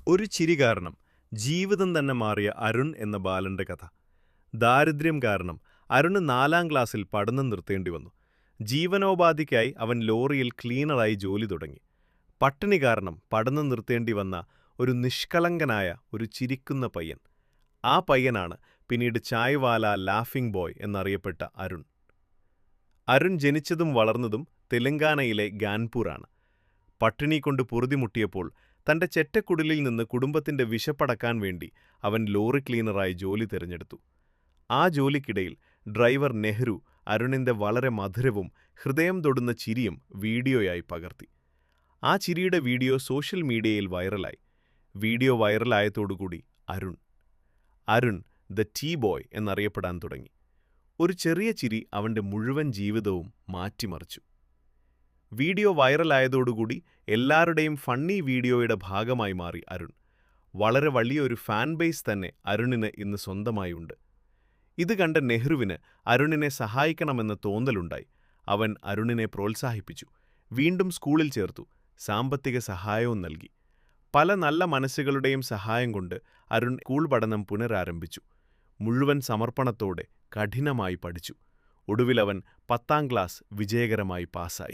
ഒരു ചിരി കാരണം ജീവിതം തന്നെ മാറിയ അരുൺ എന്ന ബാലന്റെ കഥ. ദാരിദ്ര്യം കാരണം അരുണ് 4ാം ക്ലാസ്സിൽ പഠനം നിർത്തേണ്ടി വന്നു. ജീവനോപാധിക്കായി അവൻ ലോറിയിൽ ക്ലീനറായി ജോലി തുടങ്ങി. പട്ടിണി കാരണം പഠനം നിർത്തേണ്ടി വന്ന ഒരു നിഷ്കളങ്കനായ ഒരു ചിരിക്കുന്ന പയ്യൻ. ആ പയ്യനാണ് പിന്നീട് ചായ്വാല ലാഫിംഗ് ബോയ് എന്നറിയപ്പെട്ട അരുൺ. അരുൺ ജനിച്ചതും വളർന്നതും തെലങ്കാനയിലെ ഗാൻപൂറാണ്. പട്ടിണി കൊണ്ട് പൊറുതിമുട്ടിയപ്പോൾ തന്റെ ചെറ്റക്കുടിലിൽ നിന്ന് കുടുംബത്തിന്റെ വിശപ്പടക്കാൻ വേണ്ടി അവൻ ലോറി ക്ലീനറായി ജോലി തിരഞ്ഞെടുത്തു. ആ ജോലിക്കിടയിൽ ഡ്രൈവർ നെഹ്റു അരുണിന്റെ വളരെ മധുരവും ഹൃദയം തൊടുന്ന ചിരിയും വീഡിയോയായി പകർത്തി. ആ ചിരിയുടെ വീഡിയോ സോഷ്യൽ മീഡിയയിൽ വൈറലായി. വീഡിയോ വൈറലായതോടുകൂടി അരുൺ ദ ടീ ബോയ് എന്നറിയപ്പെടാൻ തുടങ്ങി. ഒരു ചെറിയ ചിരി അവന്റെ മുഴുവൻ ജീവിതവും മാറ്റിമറിച്ചു. വീഡിയോ വൈറലായതോടുകൂടി എല്ലാവരുടെയും ഫണ്ണി വീഡിയോയുടെ ഭാഗമായി മാറി അരുൺ. വളരെ വലിയൊരു ഫാൻ ബേസ് തന്നെ അരുണിന് ഇന്ന് സ്വന്തമായുണ്ട്. ഇത് കണ്ട നെഹ്റുവിന് അരുണിനെ സഹായിക്കണമെന്ന തോന്നലുണ്ടായി. അവൻ അരുണിനെ പ്രോത്സാഹിപ്പിച്ചു. വീണ്ടും സ്കൂളിൽ ചേർത്തു. സാമ്പത്തിക സഹായവും നൽകി. പല നല്ല മനസ്സുകളുടെയും സഹായം കൊണ്ട് അരുൺ സ്കൂൾ പഠനം പുനരാരംഭിച്ചു. മുഴുവൻ സമർപ്പണത്തോടെ കഠിനമായി പഠിച്ചു. ഒടുവിലവൻ 10ാം ക്ലാസ് വിജയകരമായി പാസ്സായി.